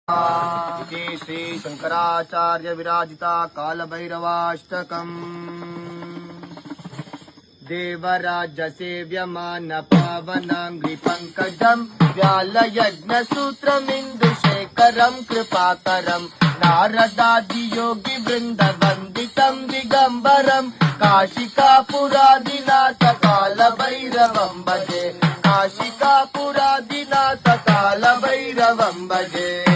इति श्री शंकराचार्य विराजिता कालभैरवाष्टकम्। देवराज सेव्यमान पावनांग्रि पंकजम् व्यालयज्ञसूत्रमिन्दुशेखरम् कृपाकरम् नारदादि योगी वृंद वंदितम् दिगंबरम् काशिकापुरादिनाथ कालभैरवम् भजे काशिकापुरादिनाथ कालभैरवम् भजे।